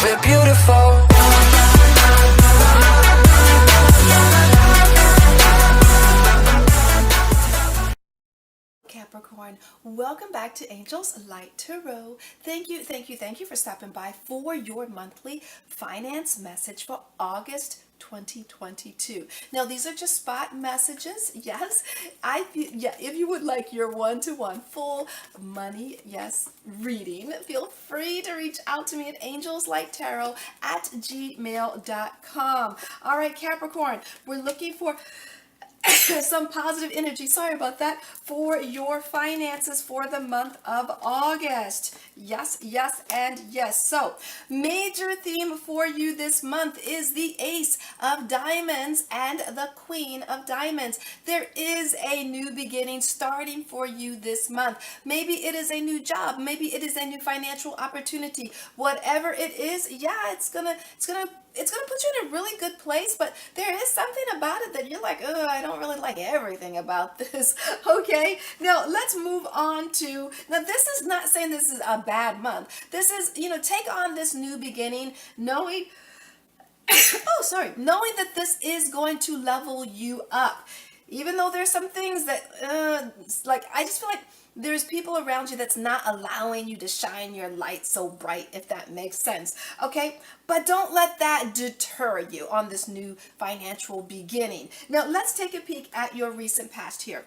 We're beautiful. Capricorn, welcome back to Angel's Light Tarot. Thank you for stopping by for your monthly finance message for August 2022. Now, these are just spot messages. Yes, if you would like your one-to-one full money, yes, reading, feel free to reach out to me at angelslighttarot@gmail.com. All right, Capricorn, we're looking for some positive energy, sorry about that, for your finances for the month of August. Yes, and yes. So, major theme for you this month is the Ace of Diamonds and the Queen of Diamonds. There is a new beginning starting for you this month. Maybe it is a new job, maybe it is a new financial opportunity. Whatever it is, yeah, it's gonna put you in a really good place, but there is something about it that you're like, oh, I don't really like everything about this. Okay, now let's move on to, now this is not saying this is a bad month. This is, take on this new beginning, knowing, knowing that this is going to level you up. Even though there's some things that, I just feel like there's people around you that's not allowing you to shine your light so bright, if that makes sense. Okay, but don't let that deter you on this new financial beginning. Now, let's take a peek at your recent past here.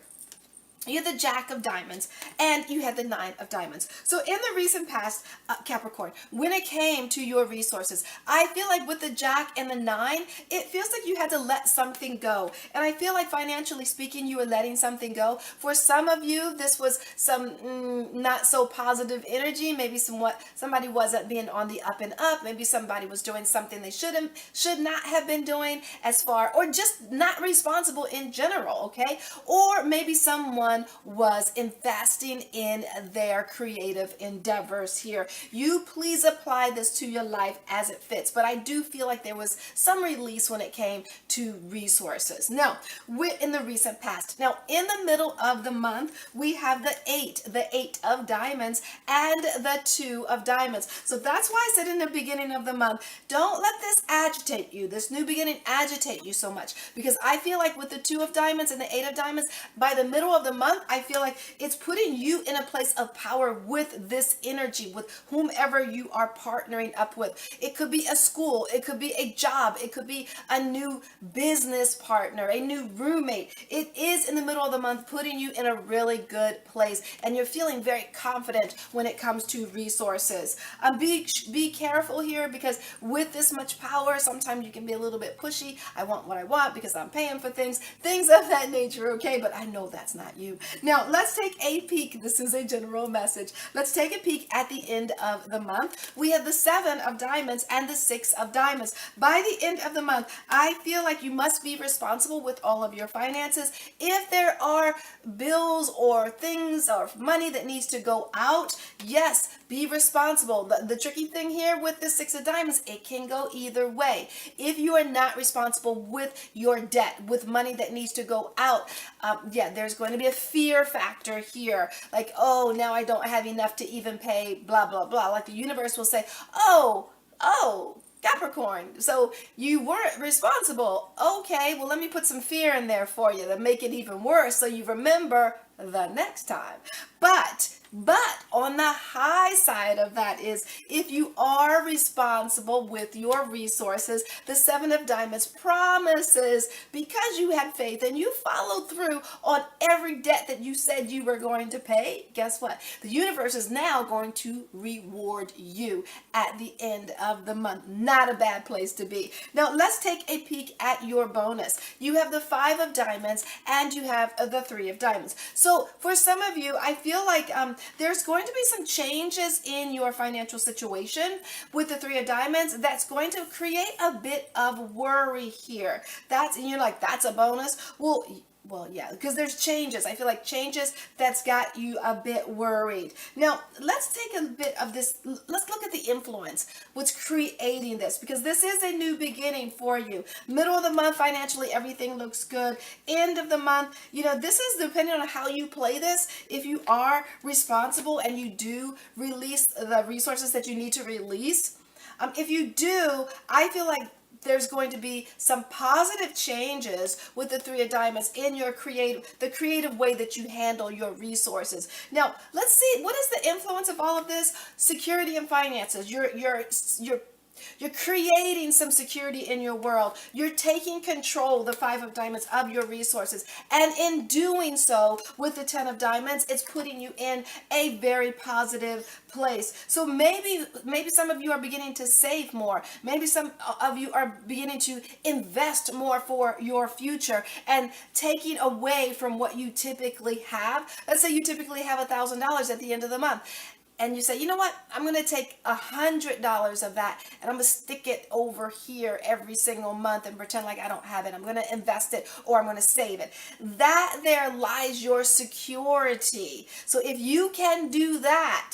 You had the Jack of Diamonds and you had the Nine of Diamonds. So in the recent past, Capricorn, when it came to your resources, I feel like with the Jack and the Nine, it feels like you had to let something go. And I feel like financially speaking, you were letting something go. For some of you, this was some not so positive energy. Maybe somebody wasn't being on the up and up. Maybe somebody was doing something they should not have been doing or just not responsible in general, okay? Or maybe someone was investing in their creative endeavors here. You please apply this to your life as it fits, but I do feel like there was some release when it came to resources. Now, we're in the recent past. Now, in the middle of the month, we have the Eight of Diamonds and the Two of Diamonds. So that's why I said in the beginning of the month, don't let this agitate you, this new beginning agitate you so much, because I feel like with the Two of Diamonds and the Eight of Diamonds, by the middle of the month, I feel like it's putting you in a place of power with this energy, with whomever you are partnering up with. It could be a school, it could be a job, it could be a new business partner, a new roommate. It is in the middle of the month putting you in a really good place, and you're feeling very confident when it comes to resources. Be careful here, because with this much power, sometimes you can be a little bit pushy. I want what I want because I'm paying for things of that nature, okay? But I know that's not you. Now, let's take a peek. This is a general message. Let's take a peek at the end of the month. We have the Seven of Diamonds and the Six of Diamonds. By the end of the month, I feel like you must be responsible with all of your finances. If there are bills or things or money that needs to go out, yes, be responsible. The tricky thing here with the Six of Diamonds, it can go either way. If you are not responsible with your debt, with money that needs to go out, there's going to be a fear factor here. Like, oh, now I don't have enough to even pay blah, blah, blah. Like the universe will say, oh, Capricorn, so you weren't responsible. Okay, well, let me put some fear in there for you to make it even worse so you remember the next time. But on the high side of that is, if you are responsible with your resources, the Seven of Diamonds promises, because you had faith and you followed through on every debt that you said you were going to pay, guess what? The universe is now going to reward you at the end of the month. Not a bad place to be. Now, let's take a peek at your bonus. You have the Five of Diamonds and you have the Three of Diamonds. So for some of you, I feel like there's going to be some changes in your financial situation with the Three of Diamonds that's going to create a bit of worry here. And you're like, that's a bonus? Well, yeah, because there's changes. I feel like changes that's got you a bit worried. Now, let's take a bit of this. Let's look at the influence, what's creating this, because this is a new beginning for you. Middle of the month, financially, everything looks good. End of the month, this is depending on how you play this. If you are responsible and you do release the resources that you need to release, If you do, I feel like there's going to be some positive changes with the Three of Diamonds in your the creative way that you handle your resources. Now, let's see, what is the influence of all of this? Security and finances. You're creating some security in your world. You're taking control, the Five of Diamonds, of your resources. And in doing so, with the Ten of Diamonds, it's putting you in a very positive place. So maybe some of you are beginning to save more. Maybe some of you are beginning to invest more for your future and taking away from what you typically have. Let's say you typically have $1,000 at the end of the month. And you say, you know what, I'm going to take $100 of that and I'm going to stick it over here every single month and pretend like I don't have it. I'm going to invest it or I'm going to save it. That there lies your security. So if you can do that,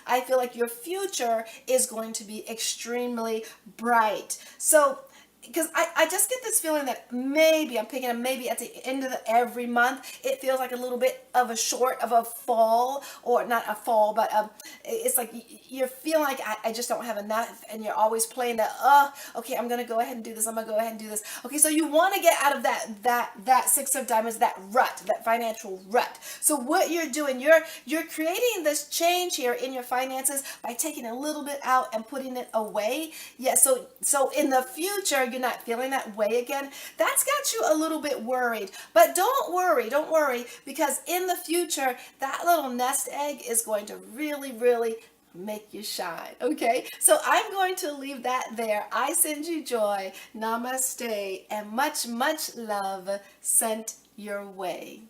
I feel like your future is going to be extremely bright. So because I just get this feeling that maybe I'm picking up, maybe at the end of every month it feels like a little bit of a short of a fall, or not a fall, but it's like you're feeling like I just don't have enough, and you're always playing that, okay, I'm gonna go ahead and do this, I'm gonna go ahead and do this. Okay, so you want to get out of that Six of Diamonds, that rut, that financial rut. So what you're doing, you're creating this change here in your finances by taking a little bit out and putting it away. Yeah, so in the future you're not feeling that way again. That's got you a little bit worried. But don't worry, because in the future, that little nest egg is going to really, really make you shine. Okay, so I'm going to leave that there. I send you joy, namaste, and much, much love sent your way.